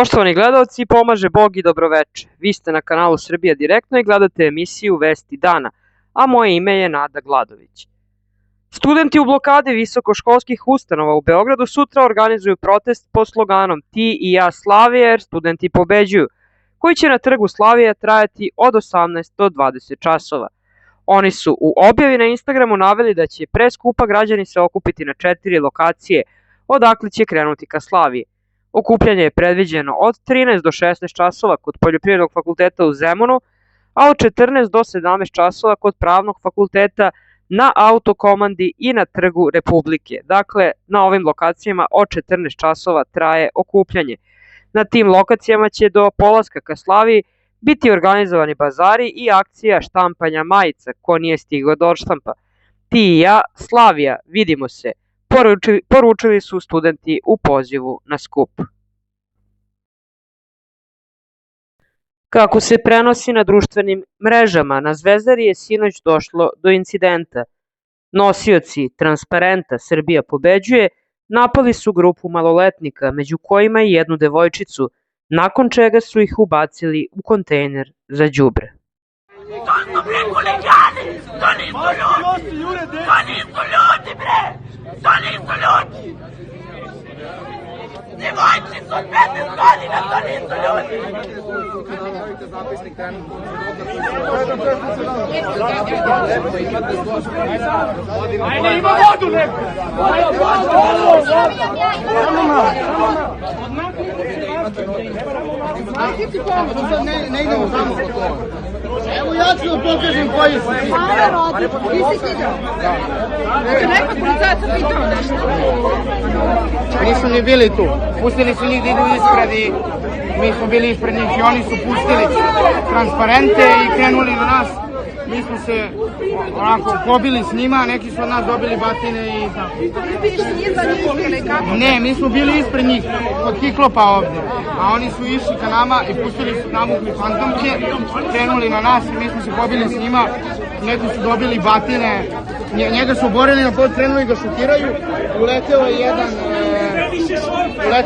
Poštovani gledalci, pomaže Bog i dobroveče. Vi ste na kanalu Srbija direktno i gledate emisiju Vesti dana, a moje ime je Nada Gladović. Studenti u blokadi visokoškolskih ustanova u Beogradu sutra organizuju protest pod sloganom Ti i ja Slavija jer studenti pobeđuju, koji će na trgu Slavija trajati od 18 do 20 časova. Oni su u objavi na Instagramu naveli da će pre skupa građani se okupiti na 4 lokacije, odakle će krenuti ka Slaviji. Okupljanje je predviđeno od 13 do 16 časova kod Poljoprivrednog fakulteta u Zemunu, a od 14 do 17 časova kod Pravnog fakulteta na Autokomandi i na Trgu Republike. Dakle, na ovim lokacijama od 14 časova traje okupljanje. Na tim lokacijama će do polaska ka Slaviji biti organizovani bazari i akcija štampanja majica, ko nije stigao do odštampa. Ti i ja, Slavija, vidimo se, poručili su studenti u pozivu na skup. Kako se prenosi na društvenim mrežama, na Zvezdari je sinoć došlo do incidenta. Nosioci transparenta Srbija pobeđuje napali su grupu maloletnika, među kojima i jednu devojčicu, nakon čega su ih ubacili u kontejner za đubre. To su bre huligani, to nisu ljudi, to nisu ljudi bre, to nisu ljudi. Devojci su od 15 godina, to nisu ljudi. Ajde, ima vodu neko! Ne idemo tamo. Evo ja ću vam pokažem koji su. Ti si stigao. Neka policajaca pitao nešto. Nisu ni bili tu. Pustili su njih da idu ispred i mi smo bili ispred njih i oni su pustili transparente i krenuli na nas. Mi smo se onako pobili s njima, neki su od nas dobili batine i tako. Ne, mi smo bili ispred njih, kod Kiklopa ovde, a oni su išli ka nama i pustili su namukli fantomke, krenuli na nas i mi smo se pobili s njima, neki su dobili batine, njega su oborili na pod, krenuli ga šutiraju, uleteo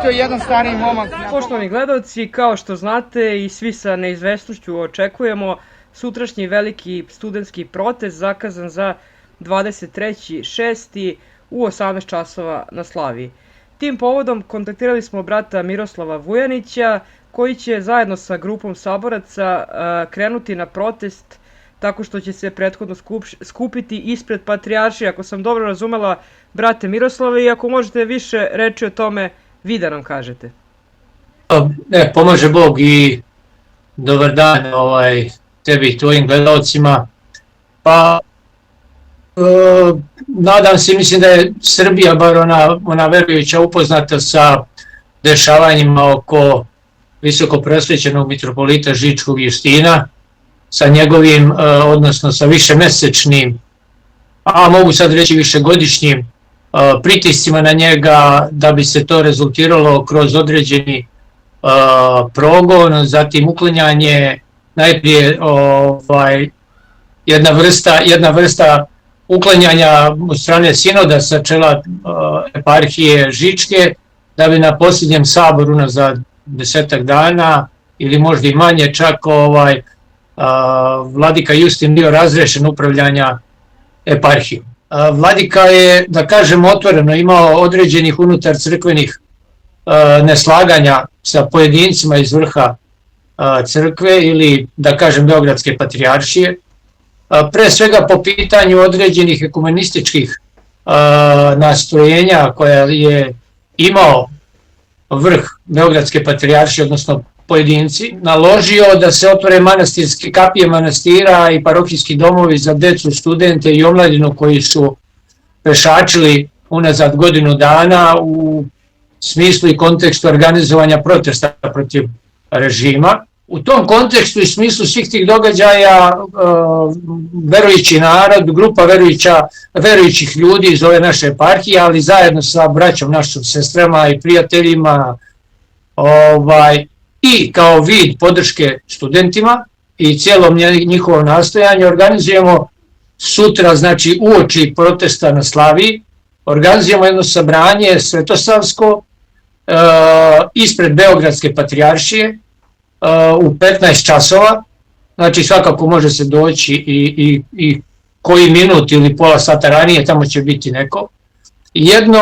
je jedan stariji momak. Poštovani gledalci, kao što znate i svi sa neizvesnošću očekujemo sutrašnji veliki studentski protest zakazan za 23.6. u 18 časova na Slaviji. Tim povodom kontaktirali smo brata Miroslava Vujanića, koji će zajedno sa grupom saboraca krenuti na protest tako što će se prethodno skupiti ispred Patrijaršije. Ako sam dobro razumela, brate Miroslave, i ako možete više reći o tome, vi da nam kažete. Pomaže Bog i dobar dan tebi i tvojim gledalcima. Pa, nadam se, mislim da je Srbija, bar ona verujuća, upoznata sa dešavanjima oko visokoprosvećenog mitropolita Žičkog Justina, sa njegovim, odnosno sa višemesečnim, a mogu sad reći višegodišnjim pritiscima na njega, da bi se to rezultiralo kroz određeni progon, zatim uklanjanje, najprije jedna vrsta uklanjanja od strane sinoda sa čela eparhije Žičke, da bi na posljednjem saboru unazad 10 dana ili možda i manje čak vladika Justin bio razrešen upravljanja eparhijom. Vladika je, da kažem otvoreno, imao određenih unutar crkvenih neslaganja sa pojedincima iz vrha crkve ili, da kažem, Beogradske patrijaršije, pre svega po pitanju određenih ekumenističkih nastrojenja koja je imao vrh Beogradske patrijaršije, odnosno pojedinci, naložio da se otvore manastirske kapije manastira i parohijski domovi za decu, studente i omladinu koji su pešačili unazad godinu dana u smislu i kontekstu organizovanja protesta protiv režima. U tom kontekstu i smislu svih tih događaja verujući narod, grupa verujućih ljudi iz ove naše eparhije, ali zajedno sa braćom, našim sestrama i prijateljima i kao vid podrške studentima i cijelom njihovom nastojanju organizujemo sutra, znači uoči protesta na Slaviji, organizujemo jedno sabranje svetosavsko ispred Beogradske patrijaršije u 15 časova, znači svakako može se doći i koji minut ili pola sata ranije, tamo će biti neko. Jedno,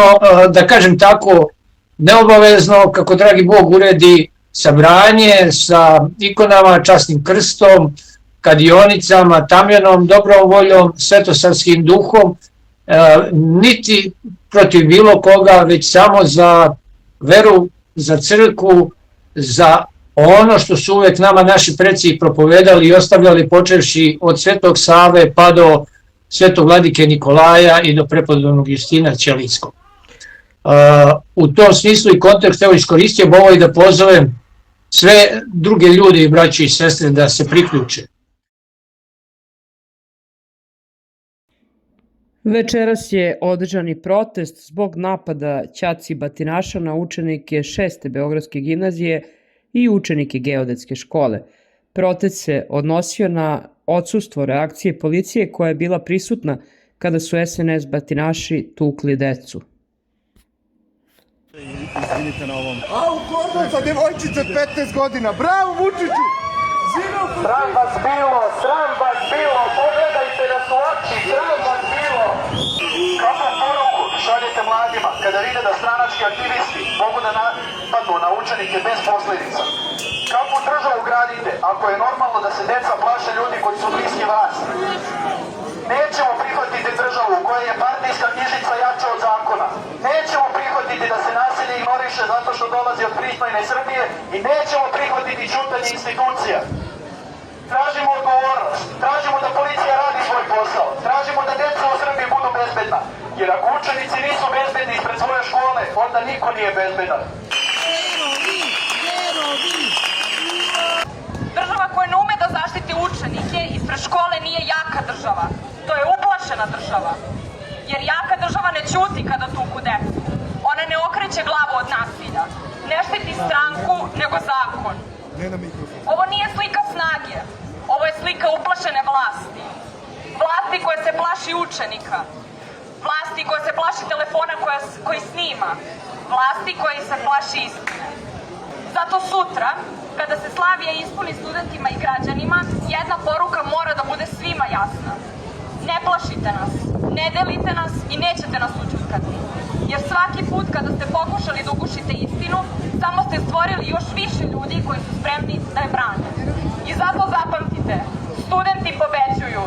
da kažem tako, neobavezno, kako dragi Bog uredi, sabranje sa ikonama, časnim krstom, kadionicama, tamjanom, dobrom voljom, svetosarskim duhom, niti protiv bilo koga, već samo za veru, za crkvu, za ono što su uvek nama naši preci propovedali i ostavljali, počevši od Svetog Save pa do Svetog vladike Nikolaja i do prepodobnog Justina Ćelijskog. U tom smislu i kontekst, evo iskoristio ovo i da pozovem sve druge ljude i braće i sestre da se priključe. Večeras je održani protest zbog napada ćaci batinaša na učenike 6. Beogradske gimnazije i učenike Geodetske škole. Protest se odnosio na odsustvo reakcije policije koja je bila prisutna kada su SNS batinaši tukli decu. Izvinite na ovom. A u kordon za devojčice 15 godina. Bravo Vučiću! Sram vas bilo, pogledajte nas u oči, sram vas bilo. Kakvu poruku šaljete mladima kada vide da stranački aktivisti mogu da napadnu na učenike bez posledica? Kakvu državu gradite ako je normalno da se deca plaše ljudi koji su bliski vas? Nećemo prihvatiti državu u kojoj je partijska knjižica jača od zakona. Nećemo prihvatiti da se nasilje ignoriše zato što dolazi od pristojne Srbije i nećemo prihvatiti ćutanje institucija. Tražimo odgovornost, tražimo da policija radi svoj posao, tražimo da deca u Srbiji budu bezbedna. Jer ako učenici nisu bezbedni ispred svoje škole, onda niko nije bezbedan. Država koja ne ume da zaštiti učenike ispred škole nije jaka država. To je uplašena država. Jer jaka država ne ćuti kada tuku decu. Ona ne okreće glavu od nasilja. Ne štiti stranku, nego zakon. Ovo nije slika snage. Ovo je slika uplašene vlasti. Vlasti koja se plaši učenika. Vlasti koja se plaši telefona koji snima. Vlasti koja se plaši istine. Zato sutra, kada se Slavija ispuni studentima i građanima, jedna poruka mora da bude svima jasna. Ne plašite nas, ne delite nas i nećete nas ućutkati. Jer svaki put kada ste pokušali da ugušite istinu, samo ste stvorili još više ljudi koji su spremni da je brane. I zato zapamtite, studenti pobeđuju!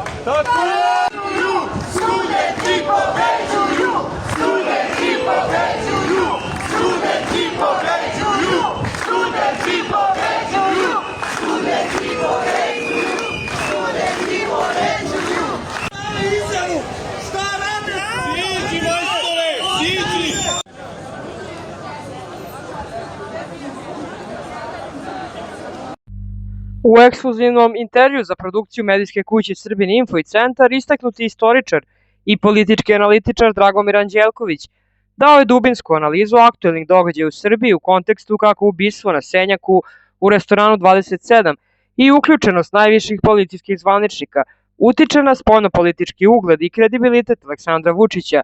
Studenti pobeđuju! Studenti pobeđuju! Studenti pobeđuju! Studenti pobeđuju! Studenti pobeđuju! Studenti pobeđuju! Izjavu! Šta rade? Siđi, majstore! Siđi! U ekskluzivnom intervju za produkciju medijske kuće Srbin Info i Centar istaknuti istoričar i politički analitičar Dragomir Anđelković dao je dubinsku analizu aktuelnih događaja u Srbiji u kontekstu kako ubistvo na Senjaku u restoranu 27 i uključenost najviših policijskih zvaničnika utiče na spoljnopolitički ugled i kredibilitet Aleksandra Vučića,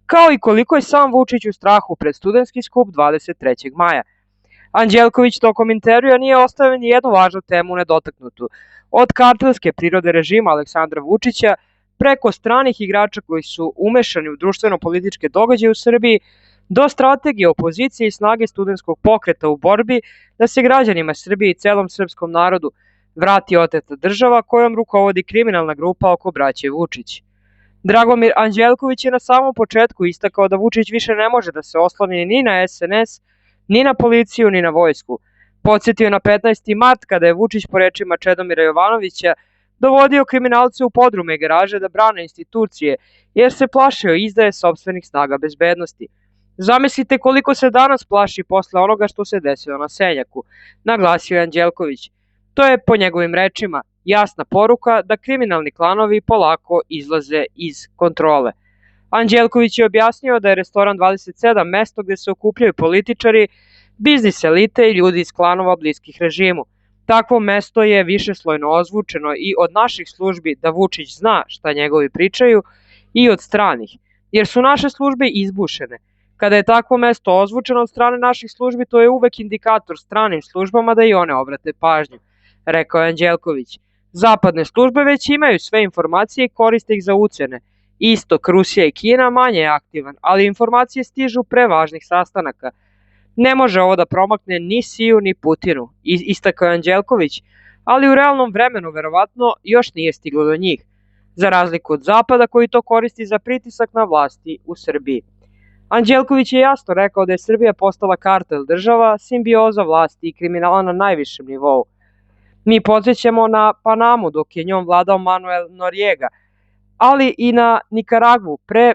kao i koliko je sam Vučić u strahu pred studentski skup 23. maja. Anđelković tokom intervjua nije ostavio ni jednu važnu temu nedotaknutu, od kartelske prirode režima Aleksandra Vučića preko stranih igrača koji su umešani u društveno-političke događaje u Srbiji, do strategije opozicije i snage studentskog pokreta u borbi da se građanima Srbije i celom srpskom narodu vrati oteta država kojom rukovodi kriminalna grupa oko braće Vučić. Dragomir Anđelković je na samom početku istakao da Vučić više ne može da se osloni ni na SNS, ni na policiju, ni na vojsku. Podsjetio na 15. mart kada je Vučić po rečima Čedomira Jovanovića dovodio kriminalce u podrume garaže da brane institucije jer se plašio izdaje sopstvenih snaga bezbednosti. Zamislite koliko se danas plaši posle onoga što se desilo na Senjaku, naglasio je Anđelković. To je, po njegovim rečima, jasna poruka da kriminalni klanovi polako izlaze iz kontrole. Anđelković je objasnio da je restoran 27 mesto gde se okupljaju političari, biznis elite i ljudi iz klanova bliskih režimu. Takvo mesto je višeslojno ozvučeno i od naših službi da Vučić zna šta njegovi pričaju i od stranih, jer su naše službe izbušene. Kada je takvo mesto ozvučeno od strane naših službi, to je uvek indikator stranim službama da i one obrate pažnju, rekao je Anđelković. Zapadne službe već imaju sve informacije i koriste ih za ucene. Istok, Rusija i Kina manje je aktivan, ali informacije stižu pre važnih sastanaka. Ne može ovo da promakne ni Siju ni Putinu, istakao je Anđelković, ali u realnom vremenu verovatno još nije stiglo do njih, za razliku od Zapada koji to koristi za pritisak na vlasti u Srbiji. Anđelković je jasno rekao da je Srbija postala kartel država, simbioza vlasti i kriminala na najvišem nivou. Mi podsjećamo na Panamu dok je njom vladao Manuel Noriega, ali i na Nikaragvu pre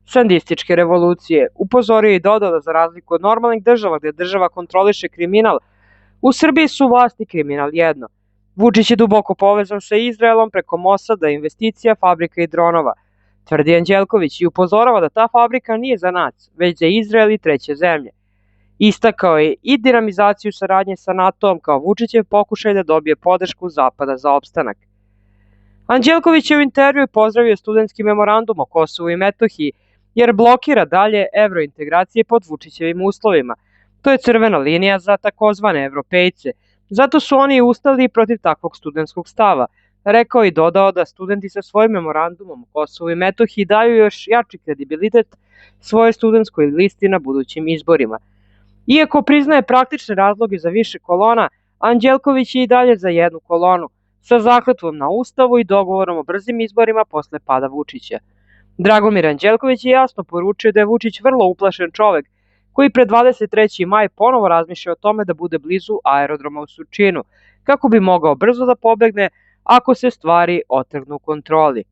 sandističke revolucije. Upozorio i dodao da za razliku od normalnih država gde država kontroliše kriminal, u Srbiji su vlast i kriminal jedno. Vučić je duboko povezan sa Izraelom preko Mosada, investicija, fabrika i dronova, tvrdi Anđelković i upozorava da ta fabrika nije za nas, već za Izrael i treće zemlje. Istakao je i dinamizaciju saradnje sa NATO-om kao Vučićev pokušaj da dobije podršku Zapada za opstanak. Anđelković je u intervjuu pozdravio studentski memorandum o Kosovu i Metohiji, jer blokira dalje evrointegracije pod Vučićevim uslovima. To je crvena linija za takozvane evropejce. Zato su oni ustali protiv takvog studentskog stava. Rekao i dodao da studenti sa svojim memorandumom o Kosovu i Metohiji daju još jači kredibilitet svoje studentskoj listi na budućim izborima. Iako priznaje praktične razloge za više kolona, Anđelković je i dalje za jednu kolonu, sa zakletvom na Ustavu i dogovorom o brzim izborima posle pada Vučića. Dragomir Anđelković je jasno poručio da je Vučić vrlo uplašen čovek, koji pred 23. maj ponovo razmišlja o tome da bude blizu aerodroma u Surčinu, kako bi mogao brzo da pobegne ako se stvari otrgnu kontroli.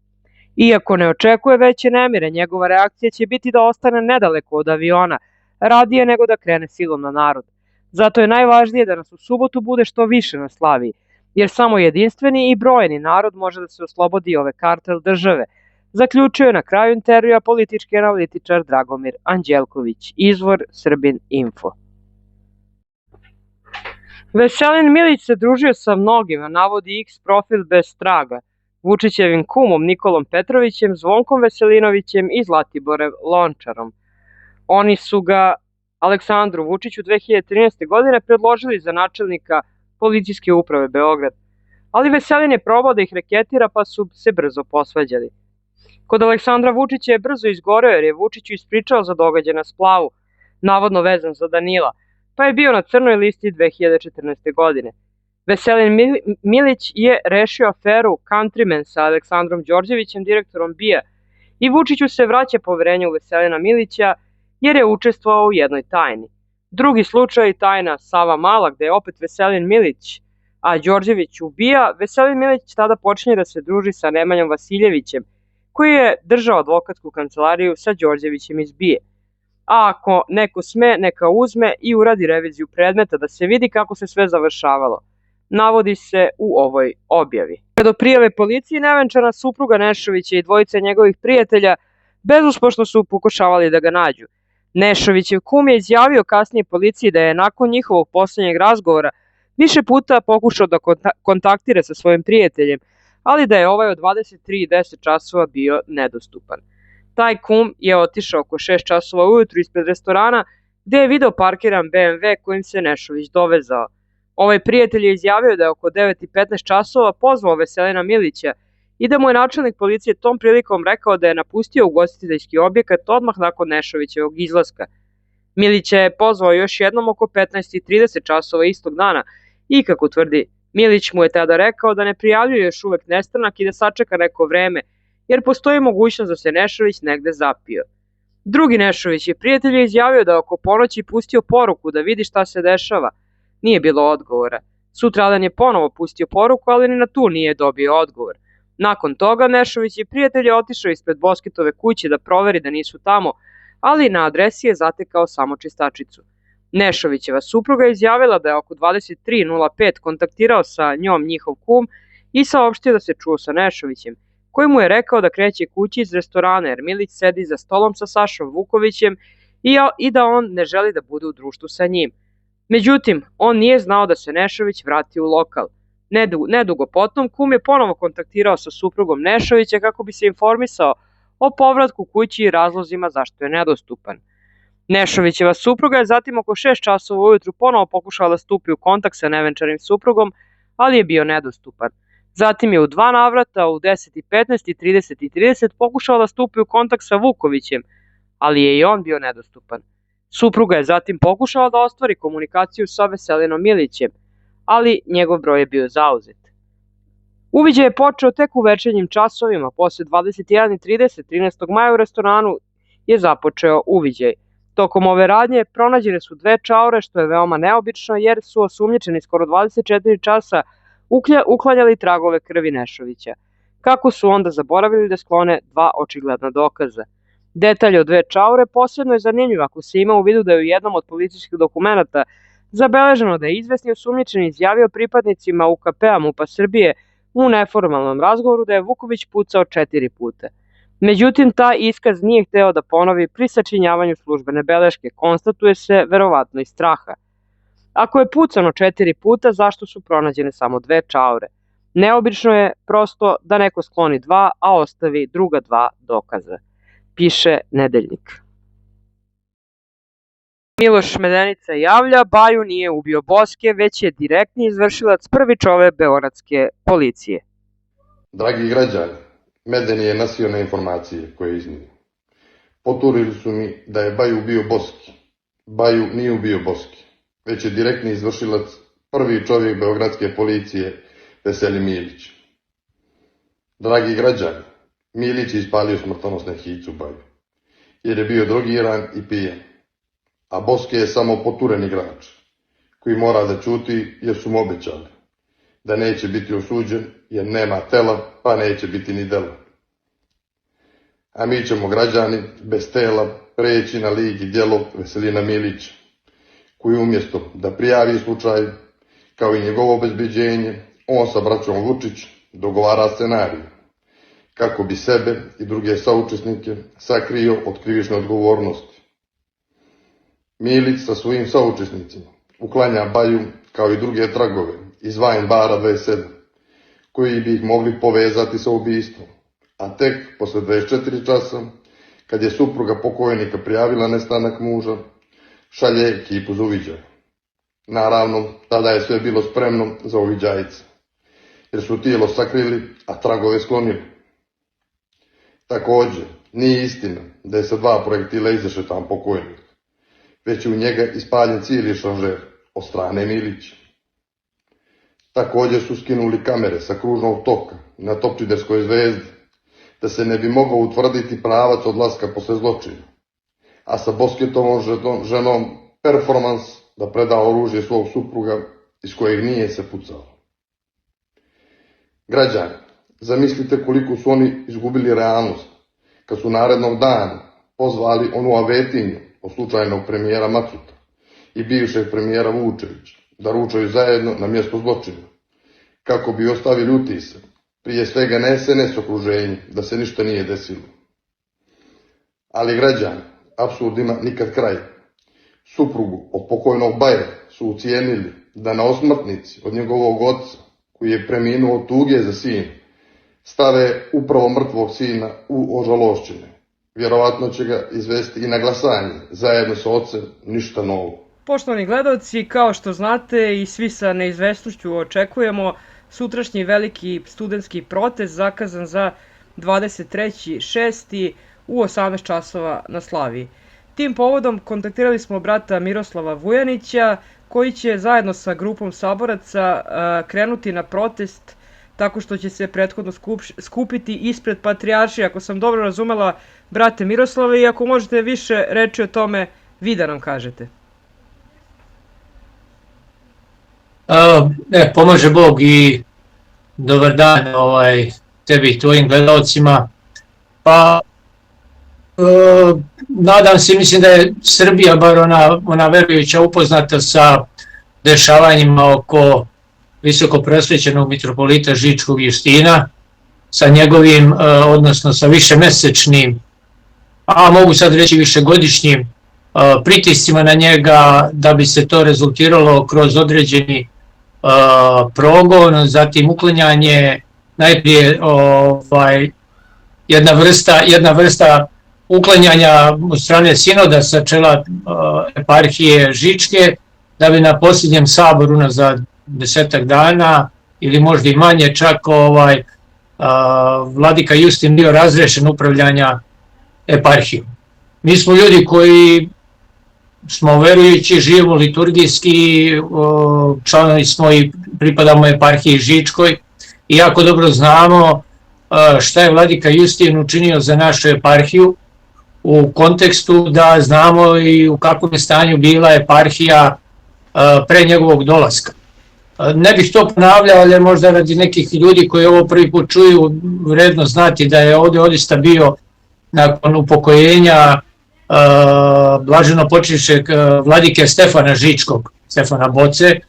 Iako ne očekuje veće nemire, njegova reakcija će biti da ostane nedaleko od aviona, radije nego da krene silom na narod. Zato je najvažnije da nas u subotu bude što više na Slaviji, jer samo jedinstveni i brojni narod može da se oslobodi ove kartel države, zaključio je na kraju intervjua politički analitičar Dragomir Anđelković, izvor Srbin Info. Veselin Milić se družio sa mnogima, navodi X profil bez traga, Vučićevim kumom Nikolom Petrovićem, Zvonkom Veselinovićem i Zlatiborem Lončarom. Oni su ga Aleksandru Vučiću 2013. godine predložili za načelnika policijske uprave Beograd, ali Veselin je probao da ih reketira pa su se brzo posvađali. Kod Aleksandra Vučića je brzo izgoreo jer je Vučiću ispričao za događaj na splavu, navodno vezan za Danila, pa je bio na crnoj listi 2014. godine. Veselin Milić je rešio aferu Countryman sa Aleksandrom Đorđevićem, direktorom BIA, i Vučiću se vraća poverenje u Veselina Milića jer je učestvovao u jednoj tajni. Drugi slučaj, tajna Sava Mala, gde je opet Veselin Milić, a Đorđević ubija, Veselin Milić tada počinje da se druži sa Nemanjom Vasiljevićem, koji je držao advokatsku kancelariju sa Đorđevićem iz BIA. A ako neko sme, neka uzme i uradi reviziju predmeta da se vidi kako se sve završavalo, navodi se u ovoj objavi. Do prijave policiji nevenčana supruga Nešovića i dvojica njegovih prijatelja bezuspešno su pokušavali da ga nađu. Nešovićev kum je izjavio kasnije policiji da je nakon njihovog poslednjeg razgovora više puta pokušao da kontaktira sa svojim prijateljem, ali da je ovaj od 23:10 časova bio nedostupan. Taj kum je otišao oko 6 časova ujutru ispred restorana gde je video parkiran BMW kojim se Nešović dovezao. Ovaj prijatelj je izjavio da je oko 9:15 časova pozvao Veselina Milića i da mu je načelnik policije tom prilikom rekao da je napustio ugostiteljski objekat odmah nakon Nešovićevog izlaska. Milića je pozvao još jednom oko 15:30 časova istog dana i, kako tvrdi, Milić mu je tada rekao da ne prijavljuje još uvek nestanak i da sačeka neko vreme, jer postoji mogućnost da se Nešović negde zapio. Drugi Nešović je prijatelj je izjavio da oko ponoći pustio poruku da vidi šta se dešava. Nije bilo odgovora. Sutradan je ponovo pustio poruku, ali ni na tu nije dobio odgovor. Nakon toga Nešović i prijatelj je otišao ispred Bosketove kuće da proveri da nisu tamo, ali na adresi je zatekao samo čistačicu. Nešovićeva supruga je izjavila da je oko 23:05 kontaktirao sa njom njihov kum i saopštio da se čuo sa Nešovićem, koji mu je rekao da kreće kući iz restorana jer Milić sedi za stolom sa Sašom Vukovićem i da on ne želi da bude u društvu sa njim. Međutim, on nije znao da se Nešović vrati u lokal. Nedugo potom, kum je ponovo kontaktirao sa suprugom Nešovića kako bi se informisao o povratku kući i razlozima zašto je nedostupan. Nešovićeva supruga je zatim oko 6 časova ujutru ponovo pokušala da stupi u kontakt sa nevenčanim suprugom, ali je bio nedostupan. Zatim je u 2 navrata u 10:15 i 30:30 pokušala da stupi u kontakt sa Vukovićem, ali je i on bio nedostupan. Supruga je zatim pokušala da ostvari komunikaciju sa Veselinom Milićem, ali njegov broj je bio zauzet. Uviđaj je počeo tek u večernjim časovima, posle 21:30 13. maja u restoranu je započeo uviđaj. Tokom ove radnje pronađene su 2 čaure, što je veoma neobično jer su osumnjičeni skoro 24 časa uklanjali tragove krvi Nešovića. Kako su onda zaboravili da sklone 2 očigledna dokaza? Detalj o 2 čaure posebno je zanimljiv ako se ima u vidu da je u jednom od policijskih dokumenata zabeleženo da je izvesni osumnjičeni izjavio pripadnicima UKP-a MUP-a Srbije u neformalnom razgovoru da je Vuković pucao 4 puta. Međutim, taj iskaz nije hteo da ponovi pri sačinjavanju službene beleške, konstatuje se verovatno iz straha. Ako je pucano 4 puta, zašto su pronađene samo 2 čaure? Neobično je prosto da neko skloni 2, a ostavi druga 2 dokaza, piše Nedeljnik. Miloš Medenica javlja, Baju nije ubio Boske, već je direktni izvršilac prvi čovek beogradske policije. Dragi građani, Medeni je nasio na informacije koje je iznio. Poturili su mi da je Baju ubio Boski. Baju nije ubio Boski, već je direktni izvršilac prvi čovjek beogradske policije Veselin Milić. Dragi građani, Milić je ispalio smrtonosne hicu Baju, jer je bio drogiran i pijen. A Boske je samo poturen igrač, koji mora da ćuti jer su mu obećali da neće biti osuđen jer nema tela, pa neće biti ni dela. A mi ćemo, građani, bez tela preći na lik i djelo Veselina Milića, koji umjesto da prijavi slučaj, kao i njegovo obezbeđenje, on sa braćom Vučić dogovara scenarij, kako bi sebe i druge saučesnike sakrio od krivične odgovornosti. Milić sa svojim saučesnicima uklanja Baju kao i druge tragove iz Vajn bara 27, koji bi ih mogli povezati sa ubistvom, a tek posle 24 časa, kad je supruga pokojnika prijavila nestanak muža, šalje ekipu za uviđaj. Naravno, tada je sve bilo spremno za uviđajice, jer su tijelo sakrili, a tragove sklonili. Također, nije istina da je sa 2 projektila izrešetan pokojnik, već je u njega ispaljen cijeli šaržer od strane Milića. Također su skinuli kamere sa kružnog toka na Topčiderskoj zvezdi, da se ne bi mogao utvrditi pravac odlaska posle zločina, a sa Bosketovom ženom performans da preda oružje svog supruga iz kojeg nije se pucao. Građani, zamislite koliko su oni izgubili realnost kad su narednog dana pozvali onu avetinju od slučajnog premijera Macuta i bivšeg premijera Vučevića da ručaju zajedno na mjesto zločina, kako bi ostavili utisak, prije svega na SNS okruženju, da se ništa nije desilo. Ali građani, apsurd ima nikad kraj. Suprugu od pokojnog Baja su ucijenili da na osmrtnici od njegovog oca, koji je preminuo od tuge za sin, stave upravo mrtvog sina u ožalošćene. Vjerovatno će ga izvesti i na glasanje, zajedno sa ocem, ništa novo. Poštovani gledalci, kao što znate i svi sa neizvesnošću očekujemo sutrašnji veliki studentski protest zakazan za 23.6. u 18 časova na Slaviji. Tim povodom kontaktirali smo brata Miroslava Vujanića, koji će zajedno sa grupom saboraca krenuti na protest tako što će se prethodno skupiti ispred Patrijaršije. Ako sam dobro razumela, brate Miroslave, i ako možete više reći o tome, vi da nam kažete. Pomaže Bog i dobar dan tebi i tvojim gledalcima. Pa, nadam se, mislim da je Srbija, bar ona verujuća, upoznata sa dešavanjima oko visokopresvećenog mitropolita Žičkog Justina, sa njegovim, odnosno sa višemesečnim, a mogu sad reći višegodišnjim pritiscima na njega, da bi se to rezultiralo kroz određeni progon, zatim uklanjanje, najprije jedna vrsta uklanjanja od strane sinoda sa čela eparhije Žičke, da bi na posljednjem saboru za 10 dana ili možda i manje čak vladika Justin bio razrešen upravljanja eparhijom. Mi smo ljudi koji smo verujući, živimo liturgijski, članovi smo i pripadamo eparhiji Žičkoj i jako dobro znamo šta je vladika Justin učinio za našu eparhiju, u kontekstu da znamo i u kakvom je stanju bila eparhija pre njegovog dolaska. Ne bih to ponavljao, ali možda radi nekih ljudi koji ovo prvi put čuju, vredno znati da je ovdje odista bio nakon upokojenja blaženo počivšeg vladike Stefana Žičkog, Stefana Boce.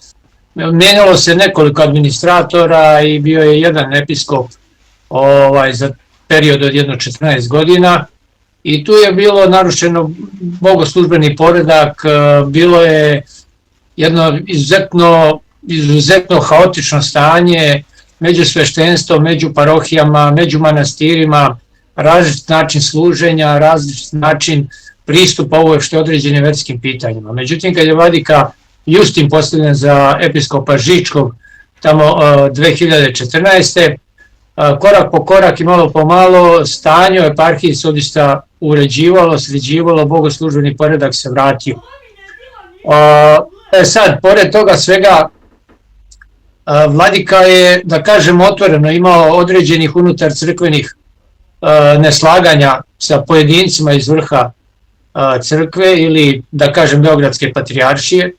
Mijenjalo se nekoliko administratora i bio je jedan episkop za period od jedno 14 godina i tu je bilo narušeno bogoslužbeni poredak, bilo je jedno izuzetno haotično stanje među sveštenstvom, među parohijama, među manastirima, različit način služenja, različit način pristupa uopšte određenim verskim pitanjima. Međutim, kad je vladika Justin postavljen za episkopa Žičkog tamo 2014. Korak po korak i malo po malo stanje u eparhiji se odista uređivalo, sređivalo, bogoslužbeni poredak se vratio. Sad, pored toga svega, vladika je, da kažem otvoreno, imao određenih unutar crkvenih neslaganja sa pojedincima iz vrha crkve ili, da kažem, Beogradske patrijaršije,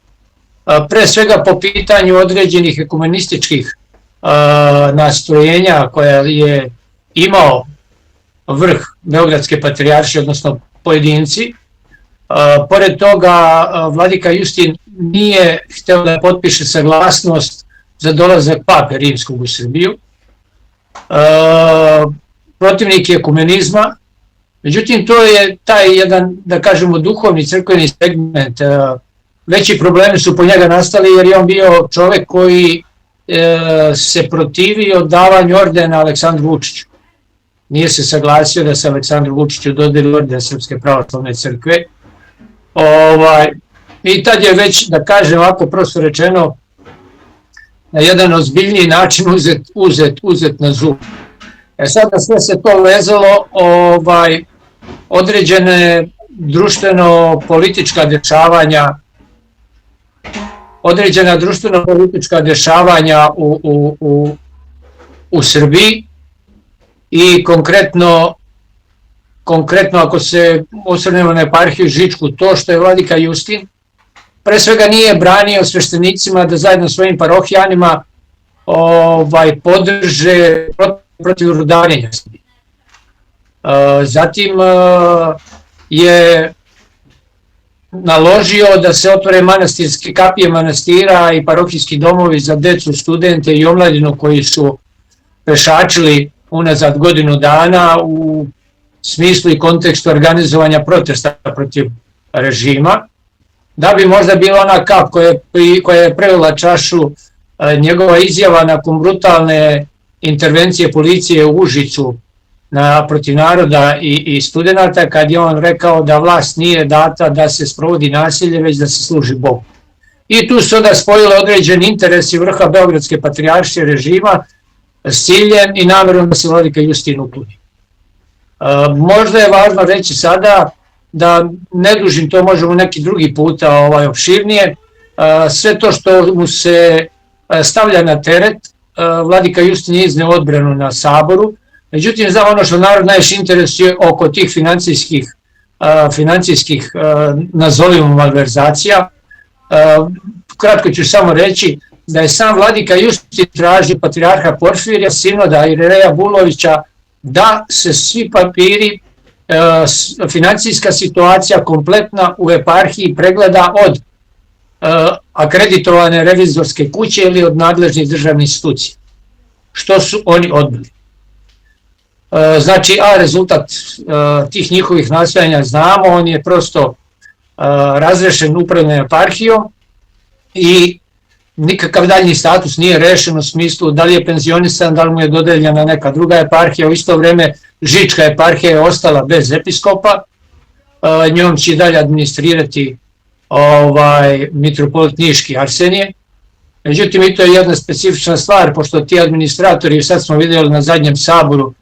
pre svega po pitanju određenih ekumenističkih nastrojenja koja je imao vrh Beogradske patrijaršije, odnosno pojedinci. Pored toga, vladika Justin nije hteo da potpiše saglasnost za dolazak pape rimskog u Srbiju. Protivnik je ekumenizma, međutim to je taj jedan, da kažemo, duhovni crkveni segment. Veći problemi su po njega nastali jer je on bio čovek koji se protivio davanju ordena Aleksandru Vučiću. Nije se saglasio da se Aleksandru Vučiću dodeli orden Srpske pravoslavne crkve. I tad je već, da kažem ovako prosto rečeno, na jedan ozbiljniji način uzet na zub. Sada sve se to vezalo određene društveno-politička dešavanja u Srbiji i konkretno ako se osvrnemo na eparhiju Žičku, to što je vladika Justin pre svega nije branio sveštenicima da zajedno svojim parohijanima podrže protiv rudarenja. Zatim je naložio da se otvore manastirske kapije manastira i parohijski domovi za decu, studente i omladinu koji su pešačili unazad godinu dana u smislu i kontekstu organizovanja protesta protiv režima, da bi možda bila ona kap koja je prelila čašu njegova izjava nakon brutalne intervencije policije u Užicu protiv naroda i studenta, kad je on rekao da vlast nije data da se sprovodi nasilje, već da se služi Bogu. I tu su onda spojile određeni interesi vrha Beogradske patrijaršije režima s ciljem i namerom da se vladika Justin ukloni. Možda je važno reći sada, da ne dužim, to možemo neki drugi puta opširnije, sve to što mu se stavlja na teret, vladika Justin je izneo odbranu na saboru, međutim za ono što narod najviše interesuje oko tih financijskih nazovimo malverzacija, kratko ću samo reći da je sam vladika Justin tražio patrijarha Porfirija, sinoda Irineja Bulovića, da se svi papiri, financijska situacija kompletna u eparhiji pregleda od akreditovane revizorske kuće ili od nadležnih državnih institucija, što su oni odbili. Znači, a rezultat tih njihovih nastojanja znamo, on je prosto razrešen upravljanjem eparhijom i nikakav daljnji status nije rešen u smislu da li je penzionisan, da li mu je dodeljena neka druga eparhija. U isto vreme Žička eparhija je ostala bez episkopa, njom će dalje administrirati mitropolit Niški Arsenije. Međutim, i to je jedna specifična stvar, pošto ti administratori, sad smo vidjeli na zadnjem saboru,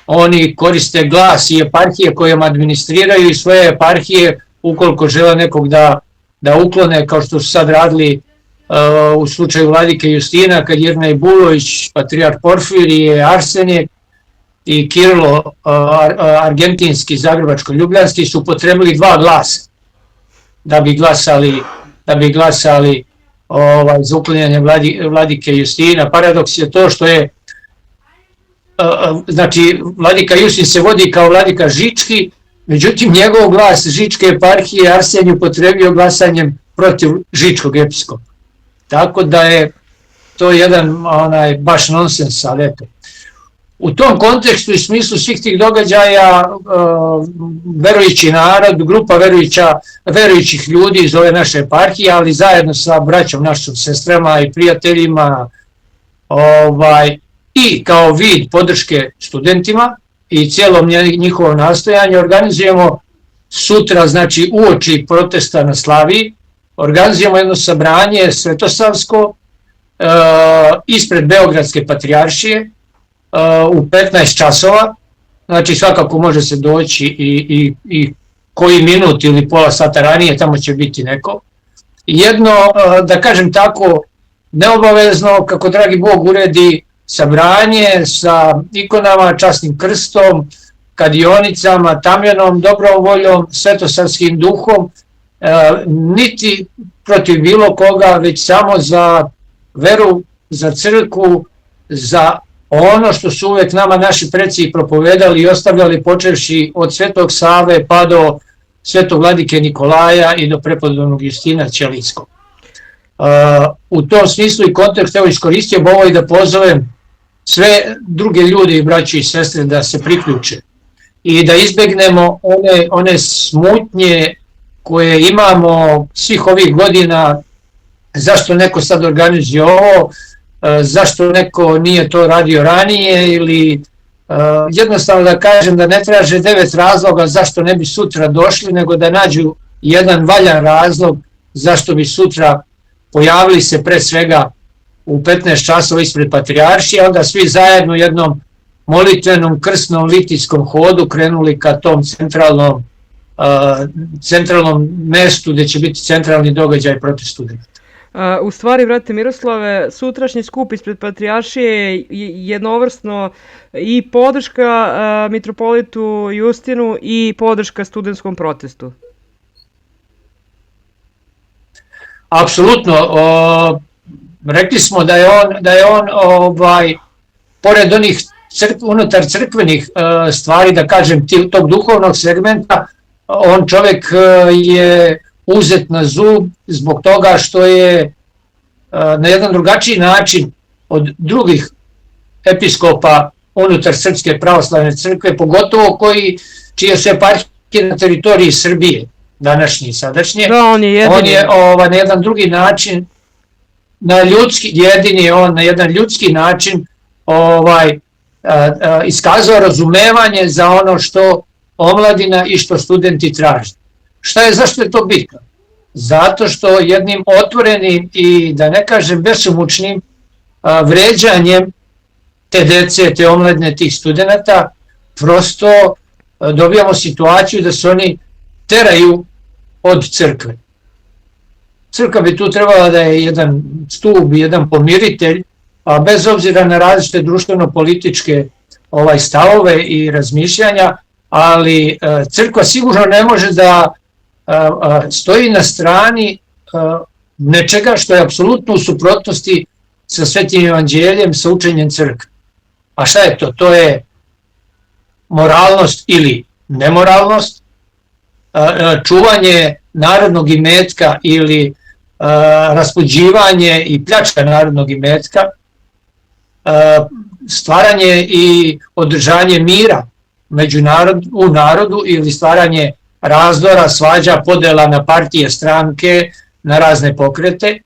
oni koriste glas i eparhije kojom administriraju i svoje eparhije ukoliko žele nekog da uklone, kao što su sad radili u slučaju vladike Justina, kad Jernej Bulović, patrijarh Porfirije, Arsenije i Kirilo argentinski, zagrebačko-ljubljanski su potrebili 2 glasa da bi glasali za uklanjanje vladike Justina. Paradoks je to što je, znači, vladika Justin se vodi kao vladika Žički, međutim njegov glas Žičke eparhije Arsenij upotrebio glasanjem protiv Žičkog episkopa. Tako da je to jedan baš nonsens, ali eto. U tom kontekstu i smislu svih tih događaja verujući narod, grupa verujućih ljudi iz ove naše eparhije, ali zajedno sa braćom, našim sestrama i prijateljima i kao vid podrške studentima i cijelom njihovom nastojanju organizujemo sutra, znači uoči protesta na Slaviji, organizujemo jedno sabranje svetosavsko ispred Beogradske patrijaršije u 15 časova, znači svakako može se doći i koji minut ili pola sata ranije, tamo će biti neko. Jedno, da kažem tako, neobavezno, kako dragi Bog uredi, sabranje sa ikonama, časnim krstom, kadionicama, tamjanom, dobrom voljom, svetosavskim duhom, niti protiv bilo koga, već samo za veru, za crkvu, za ono što su uvek nama naši preci propovedali i ostavljali, počevši od Svetog Save pa do Svetog vladike Nikolaja i do prepodobnog Justina Ćelijskog. U tom smislu i kontekst, evo iskoristio bi ovo i da pozovem sve druge ljude i braće i sestre da se priključe i da izbegnemo one smutnje koje imamo svih ovih godina, zašto neko sad organizuje ovo, zašto neko nije to radio ranije ili jednostavno da kažem da ne traže 9 razloga zašto ne bi sutra došli, nego da nađu jedan valjan razlog zašto bi sutra pojavili se pre svega u 15 časova ispred patrijaršije, onda svi zajedno u jednom molitvenom krstnom litijskom hodu krenuli ka tom centralnom mestu gde će biti centralni događaj protiv studenta. U stvari, brate Miroslave, sutrašnji skup ispred patrijaršije je jednovrsno i podrška mitropolitu Justinu i podrška studentskom protestu. Apsolutno. Rekli smo da je on pored onih unutar crkvenih stvari, da kažem, tog duhovnog segmenta, on čovjek je uzet na zub zbog toga što je na jedan drugačiji način od drugih episkopa unutar Srpske pravoslavne crkve, pogotovo čije su eparhije na teritoriji Srbije, današnje i sadašnje. Da, on je na jedan drugi način, na jedan ljudski način iskazao razumevanje za ono što omladina i što studenti traže. Zašto je to bitno? Zato što jednim otvorenim i da ne kažem besomučnim vređanjem te dece, te omladine, tih studenta, prosto dobijamo situaciju da se oni teraju od crkve. Crkva bi tu trebala da je jedan stub, jedan pomiritelj, a bez obzira na različite društveno-političke stavove i razmišljanja, ali crkva sigurno ne može da stoji na strani nečega što je apsolutno u suprotnosti sa Svetim evanđeljem, sa učenjem crkve. A šta je to? To je moralnost ili nemoralnost, čuvanje narodnog imetka ili raspuđivanje i pljačka narodnog imetka, stvaranje i održanje mira u narodu ili stvaranje razdora, svađa, podela na partije, stranke, na razne pokrete.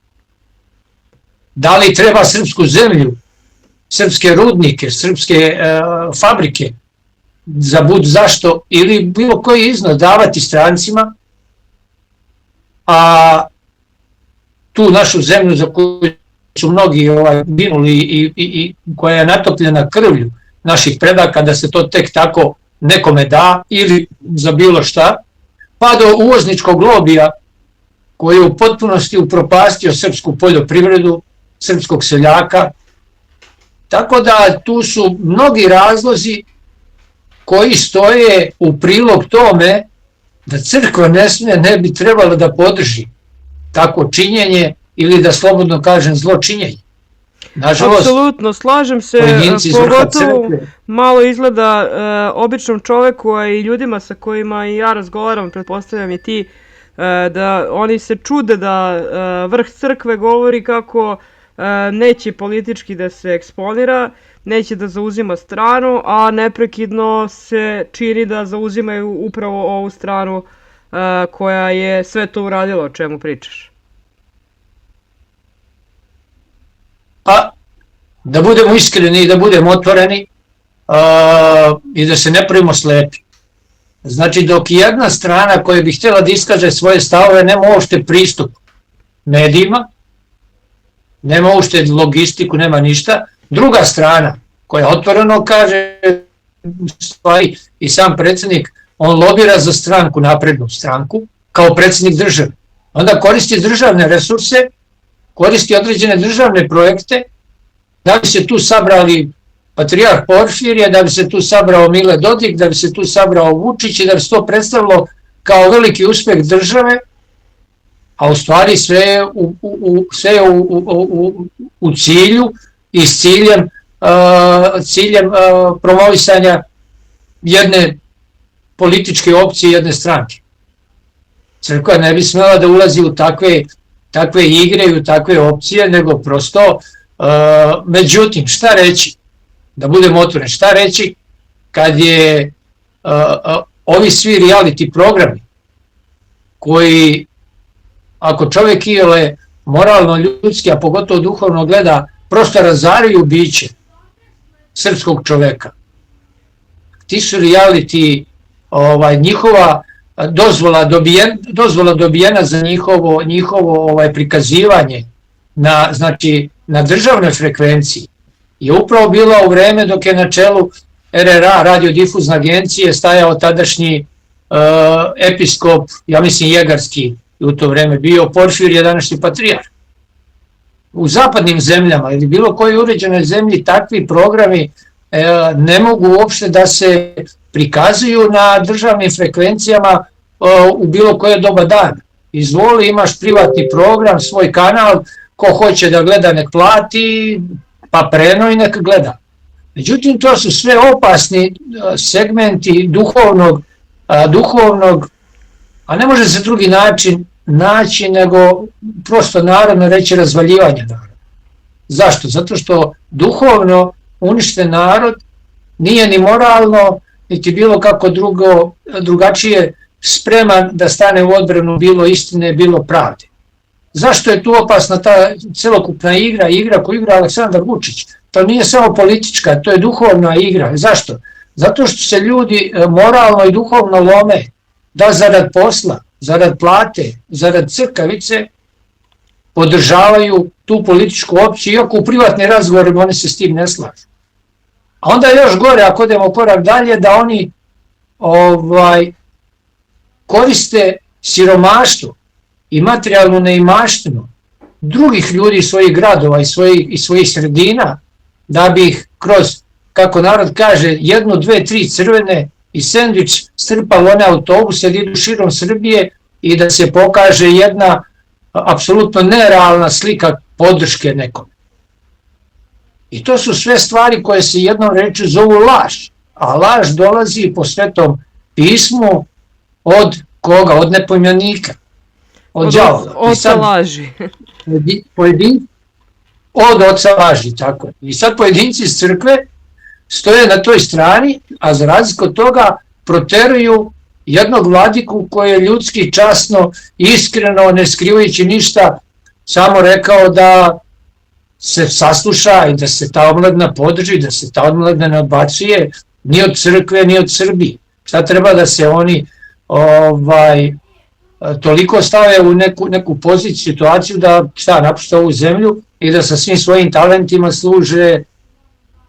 Da li treba srpsku zemlju, srpske rudnike, srpske fabrike za bud zašto ili bilo koji iznos davati strancima, a tu našu zemlju za koju su mnogi ginuli i koja je natopljena krvlju naših predaka, da se to tek tako nekome da ili za bilo šta, pa do uvozničkog lobija koji je u potpunosti upropastio srpsku poljoprivredu, srpskog seljaka. Tako da tu su mnogi razlozi koji stoje u prilog tome da crkva ne bi trebala da podrži tako činjenje ili da slobodno kažem zločinjenje. Nažalost, apsolutno, slažem se, pogotovo malo izgleda običnom čoveku, a i ljudima sa kojima i ja razgovaram, pretpostavljam i ti, da oni se čude da vrh crkve govori kako neće politički da se eksponira, neće da zauzima stranu, a neprekidno se čini da zauzimaju upravo ovu stranu koja je sve to uradila, o čemu pričaš. Pa, da budemo iskreni i da budemo otvoreni i da se ne pravimo slepi. Znači, dok jedna strana koja bi htjela da iskaže svoje stavove nema uopšte pristup medijima, nema uopšte logistiku, nema ništa, druga strana koja otvoreno kaže stvari i sam predsjednik, on lobira za stranku, naprednu stranku, kao predsjednik države. Onda koristi državne resurse, koristi određene državne projekte, da bi se tu sabrali patrijarh Porfirije, da bi se tu sabrao Mile Dodik, da bi se tu sabrao Vučić i da bi se to predstavilo kao veliki uspeh države, a u stvari sve je u cilju i s ciljem promovisanja jedne političke opcije, jedne stranke. Crkva ne bi smela da ulazi u takve igre i u takve opcije, nego prosto, međutim, šta reći, da budemo otvoreni, šta reći kad je ovi svi reality programi koji, ako čovjek iole moralno, ljudski, a pogotovo duhovno gleda, prosto razaraju biće srpskog čoveka. Ti su reality, njihova dozvola dobijena za njihovo prikazivanje na državnoj frekvenciji je upravo bila u vreme dok je na čelu RRA, radiodifuzne agencije, stajao tadašnji episkop, ja mislim Jegarski, u to vreme bio Porfirije, današnji patrijarh. U zapadnim zemljama ili bilo kojoj uređenoj zemlji takvi programi ne mogu uopšte da se prikazuju na državnim frekvencijama u bilo koje doba dana. Izvoli, imaš privatni program, svoj kanal, ko hoće da gleda nek plati, pa preno i nek gleda. Međutim, to su sve opasni segmenti duhovnog, a ne može se drugi način naći nego prosto narodno reći razvaljivanje naroda. Zašto? Zato što duhovno uništen narod nije ni moralno, niti bilo kako drugačije spreman da stane u odbranu bilo istine, bilo pravde. Zašto je tu opasna ta celokupna igra koju igra Aleksandar Vučić? To nije samo politička, to je duhovna igra. Zašto? Zato što se ljudi moralno i duhovno lome da zarad posla, zarad plate, zarad crkavice podržavaju tu političku opciju, iako u privatnim razgovorima oni se s tim ne slažu. A onda je još gore, ako idemo korak dalje, da oni koriste siromaštvo i materijalnu neimaštinu drugih ljudi iz svojih gradova i svojih sredina, da bi ih kroz, kako narod kaže, 1, 2, 3 crvene i sendvič strpali one autobuse da idu širom Srbije i da se pokaže jedna apsolutno nerealna slika podrške nekome. I to su sve stvari koje se jednom rečju zovu laž, a laž dolazi po Svetom pismu od koga? Od nepojmenika, od đavola. Od oca laži. Od oca laži, tako. I sad pojedinci iz crkve stoje na toj strani, a za razliku od toga proteruju jednog vladiku koji je ljudski, časno, iskreno, ne skrivajući ništa, samo rekao da se sasluša i da se ta omladina podrži, da se ta omladina ne odbacuje, ni od crkve, ni od Srbije. Šta treba da se oni toliko stave u neku poziciju, situaciju da napušte ovu zemlju i da sa svim svojim talentima služe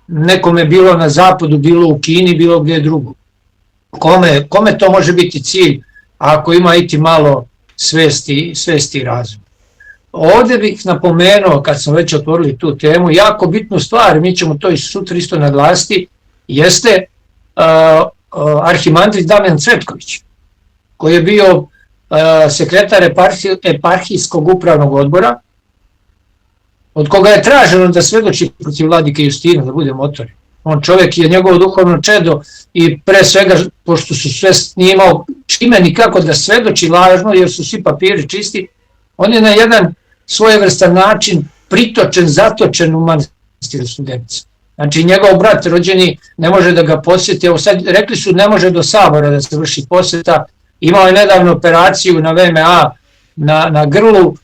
nekome, bilo na zapadu, bilo u Kini, bilo gdje drugo. Kome to može biti cilj ako ima iti malo svesti i razuma? Ovdje bih napomenuo, kad sam već otvorili tu temu, jako bitnu stvar, mi ćemo to i sutra isto naglasiti, jeste arhimandrit Damjan Cvetković, koji je bio sekretar eparhijskog upravnog odbora, od koga je traženo da svedoči protiv vladike Justina, da budemo otvoreni. On čovjek je njegovo duhovno čedo i pre svega, pošto su sve nije imao čime nikako da svedoči lažno, jer su svi papiri čisti, on je na jedan svojevrstan način pritočen, zatočen u manastiru Studenica. Znači njegov brat rođeni ne može da ga posjeti, evo sad rekli su ne može do Sabora da se vrši posjeta, imao je nedavno operaciju na VMA na grlu,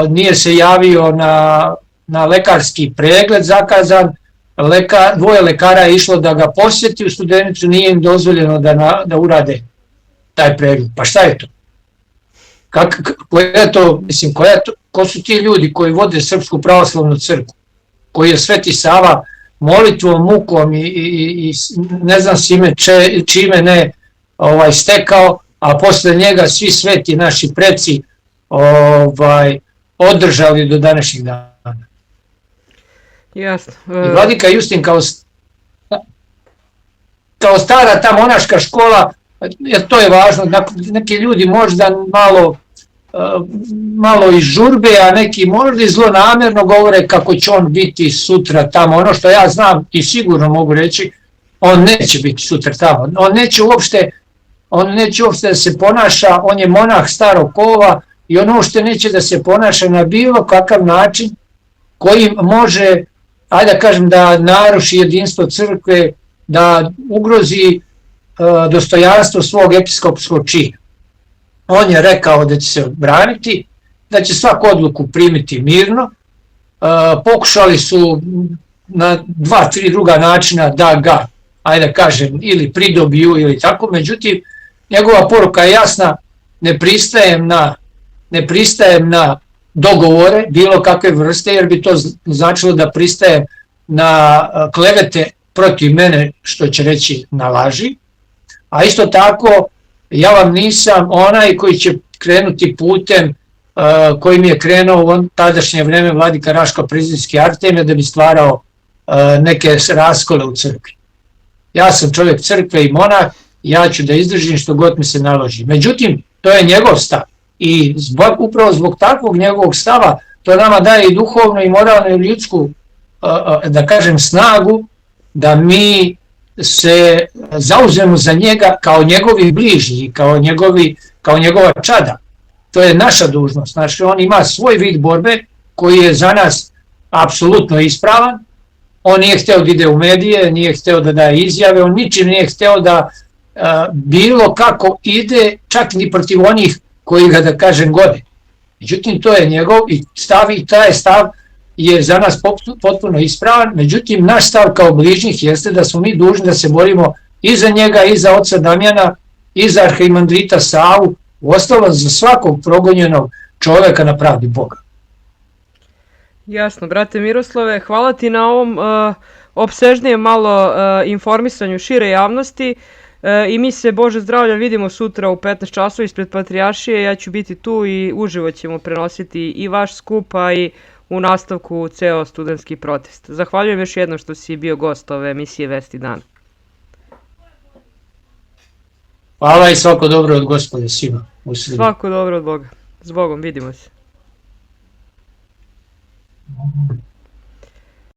nije se javio na lekarski pregled zakazan, dvoje lekara je išlo da ga posjeti u Studenicu, nije im dozvoljeno da urade taj pregled. Pa šta je to? Ko su ti ljudi koji vode Srpsku pravoslavnu crkvu, koji je Sveti Sava molitvom, mukom i ne znam čime ne stekao, a posle njega svi sveti naši preci održali do današnjih dana. Jasno. I vladika Justin kao stara ta monaška škola, jer to je važno, neki ljudi možda malo iz žurbe, a neki možda i zlonamjerno govore kako će on biti sutra tamo. Ono što ja znam i sigurno mogu reći, on neće biti sutra tamo. On neće uopšte da se ponaša, on je monah starog kova i on uopšte neće da se ponaša na bilo kakav način koji može, ajde da kažem, da naruši jedinstvo crkve, da ugrozi dostojanstvo svog episkopskog čina. On je rekao da će se braniti, da će svaku odluku primiti mirno, pokušali su na 2-3 druga načina da ga, ajde da kažem, ili pridobiju ili tako, međutim, njegova poruka je jasna, ne pristajem na dogovore bilo kakve vrste, jer bi to značilo da pristajem na klevete protiv mene, što će reći na laži, a isto tako ja vam nisam onaj koji će krenuti putem kojim je krenuo u tadašnje vreme vladika Raško Prizrenski Artemije da bi stvarao neke raskole u crkvi. Ja sam čovjek crkve i monah, ja ću da izdržim što god mi se naloži. Međutim, to je njegov stav i upravo zbog takvog njegovog stava to nama daje i duhovnu i moralnu i ljudsku, da kažem, snagu da mi se zauzmemo za njega kao njegovi bližnji, kao njegova čada. To je naša dužnost. Znači, on ima svoj vid borbe koji je za nas apsolutno ispravan. On nije hteo da ide u medije, nije hteo da daje izjave, on ničim nije hteo da bilo kako ide, čak ni protiv onih koji ga, da kažem, gode. Međutim, to je njegov stav i taj stav je za nas potpuno ispravan, međutim naš stav kao bližnjih jeste da smo mi dužni da se borimo i za njega, i za oca Damjana, i za arhimandrita Savu, uostalom za svakog progonjenog čoveka na pravdi Boga. Jasno, brate Miroslave, hvala ti na ovom opsežnijem malo informisanju šire javnosti i mi se, Bože zdravlja, vidimo sutra u 15 časova ispred Patrijaršije, ja ću biti tu i uživo ćemo prenositi i vaš skup, a i u nastavku ceo studentski protest. Zahvaljujem još jednom što si bio gost ove emisije Vesti dana. Hvala i svako dobro od Gospoda svima u Srbiji. Svako dobro od Boga. S Bogom, vidimo se.